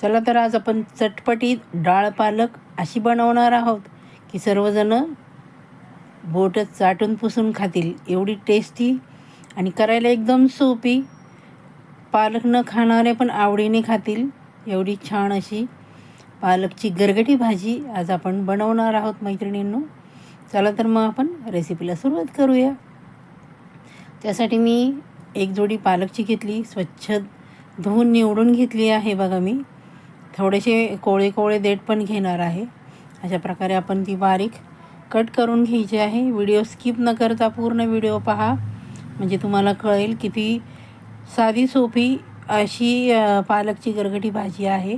चला तर आज आपण चटपटीत डाळ पालक अशी बनवणार आहोत की सर्वजण बोटं चाटून पुसून खातील, एवढी टेस्टी आणि करायला एकदम सोपी. पालक न खाणारे पण आवडीने खातील एवढी छान अशी पालकची गरगटी भाजी आज आपण बनवणार आहोत मैत्रिणींनो. चला तर मग आपण रेसिपीला सुरुवात करूया. त्यासाठी मी एक जोडी पालकची घेतली, स्वच्छ धुवून निवडून घेतली आहे. बघा, मी थोडेसे कोळे कोळे देठ पण घेणार आहे. अशा प्रकारे आपण ती बारीक कट करून घ्यायची आहे. व्हिडिओ स्किप न करता पूर्ण व्हिडिओ पहा, म्हणजे तुम्हाला कळेल किती साधी सोपी अशी पालकची गरगटी भाजी आहे.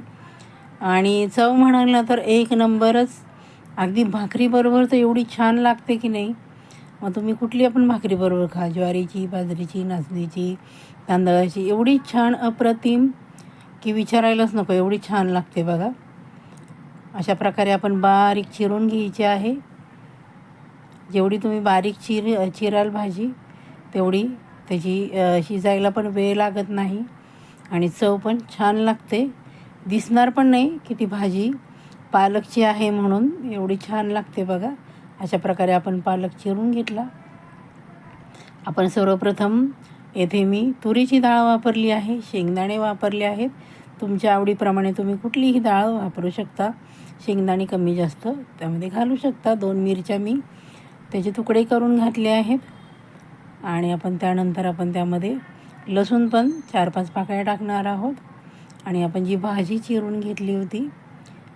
आणि चव म्हणाल ना तर एक नंबरच. अगदी भाकरीबरोबर तर एवढी छान लागते की नाही. मग तुम्ही कुठली आपण भाकरीबरोबर खा, ज्वारीची, बाजरीची, नाचणीची, तांदळाची, एवढी छान अप्रतिम की विचारायलाच नको, एवढी छान लागते बघा. अशा प्रकारे आपण बारीक चिरून घ्यायची आहे. जेवढी तुम्ही बारीक चिराल भाजी तेवढी त्याची शिजायला पण वेळ लागत नाही आणि चव पण छान लागते. दिसणार पण नाही की ती भाजी पालकची आहे म्हणून, एवढी छान लागते बघा. अशा प्रकारे आपण पालक चिरून घेतला. आपण सर्वप्रथम येथे मी तुरीची डाळ वापरली आहे, शेंगदाणे वापरले आहेत. तुमच्या आवडीप्रमाणे तुम्ही कुठलीही डाळ वापरू शकता. शेंगदाणे कमी जास्त त्यामध्ये घालू शकता. 2 मिरच्या मी त्याचे तुकडे करून घातले आहेत. आणि आपण त्यानंतर आपण त्यामध्ये लसूण पण 4-5 पाकळ्या टाकणार आहोत. आणि आपण जी भाजी चिरून घेतली होती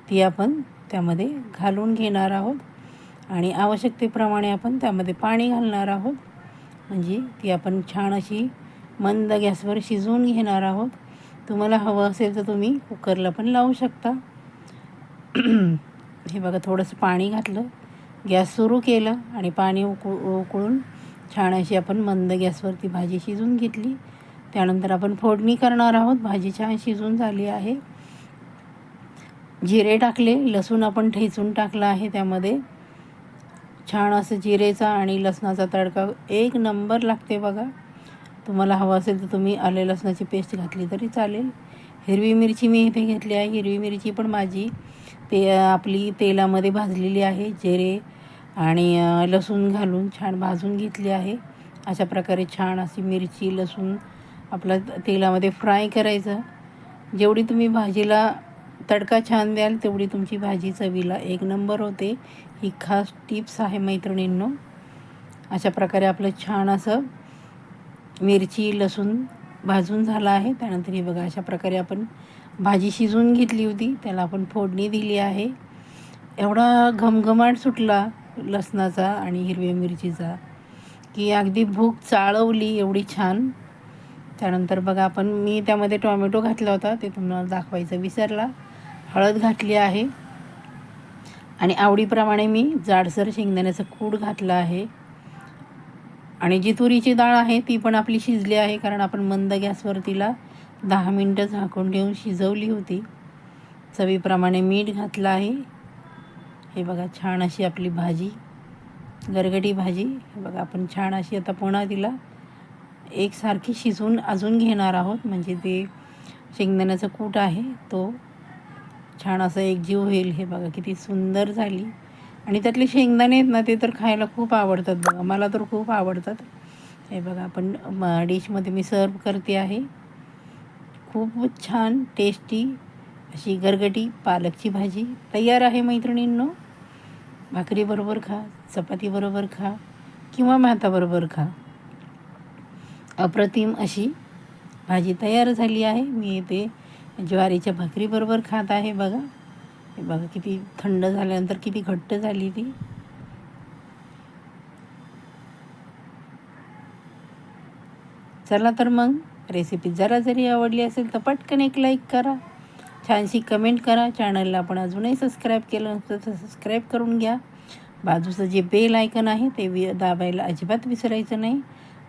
ती आपण त्यामध्ये घालून घेणार आहोत. आणि आवश्यकतेप्रमाणे आपण त्यामध्ये पाणी घालणार आहोत, म्हणजे ती आपण छान अशी मंद गॅसवर शिजवून घेणार आहोत. तुम्हाला हवं असेल तर तुम्ही कुकरला पण लावू शकता. हे बघा, थोडंसं पाणी घातलं, गॅस सुरू केलं आणि पाणी उकळून छान अशी आपण मंद गॅसवरती भाजी शिजवून घेतली. त्यानंतर आपण फोडणी करणार आहोत. भाजी छान शिजून झाली आहे. जिरे टाकले, लसूण आपण ठेचून टाकला आहे त्यामध्ये. छान असं जिरेचा आणि लसणाचा तडका एक नंबर लागते बघा. तुम्हाला हवं असेल तर तुम्ही आले लसणाची पेस्ट घातली तरी चालेल. हिरवी मिरची मी इथे घेतली आहे. हिरवी मिरची पण माझी आपली तेलामध्ये भाजलेली आहे. जिरे आणि लसूण घालून छान भाजून घेतली आहे. अशा प्रकारे छान अशी मिरची लसूण आपला तेलामध्ये फ्राय करायचं. जेवढी तुम्ही भाजीला तडका छान द्याल तेवढी तुमची भाजी चवीला एक नंबर होते. ही खास टिप्स आहे मैत्रिणींनो. अशा प्रकारे आपलं छान असं मिरची लसूण भाजून झाला आहे. त्यानंतर हे बघा, अशा प्रकारे आपण भाजी शिजवून घेतली होती, त्याला आपण फोडणी दिली आहे. एवढा घमघमाट सुटला लसणाचा आणि हिरव्या मिरचीचा की अगदी भूक चाळवली, एवढी छान. त्यानंतर बघा, आपण मी त्यामध्ये टोमॅटो घातला होता, ते तुम्हाला दाखवायचं विसरला. हळद घातली आहे आणि आवडीप्रमाणे मी जाडसर शेंगदाण्याचं कूट घातलं आहे. आणि जी तुरीची डाळ आहे ती पण आपली शिजली आहे, कारण आपण मंद गॅसवर तिला 10 मिनटं झाकून ठेवून शिजवली होती. चवीप्रमाणे मीठ घातलं आहे. हे बघा, छान अशी आपली भाजी गरगटी भाजी. हे बघा, आपण छान अशी आता पुन्हा तिला एकसारखी शिजवून अजून घेणार आहोत, म्हणजे ते शेंगदाण्याचा कूट आहे तो छान असं एकजीव होईल. हे बघा किती सुंदर झाली. आणि त्यातले शेंगदाणे आहेत ना, ते तर खायला खूप आवडतात बघा, मला तर खूप आवडतात. हे बघा, आपण डिशमध्ये मी सर्व करते आहे. खूप छान टेस्टी अशी गरगटी पालकची भाजी तयार आहे मैत्रिणींनो. भाकरीबरोबर खा, चपातीबरोबर खा किंवा भाताबरोबर खा. अप्रतिम अशी भाजी तयार झाली आहे. मी ते ज्वारीच्या भाकरीबरोबर खात आहे बघा. हे बघा किती थंड झाल्यानंतर किती घट्ट झाली ती. चला तर मग रेसिपी जरा जरी आवडली असेल तर पटकन एक लाईक करा, छानशी कमेंट करा. चॅनलला आपण अजूनही सबस्क्राईब केलं नसतं तर सबस्क्राईब करून घ्या. बाजूचं जे बेल आयकन आहे ते दाबायला अजिबात विसरायचं नाही.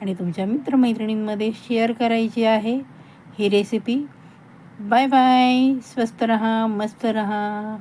आणि तुमच्या मित्रमैत्रिणींमध्ये शेअर करायची आहे ही रेसिपी. Bye bye. स्वस्त रहा, मस्त रहा.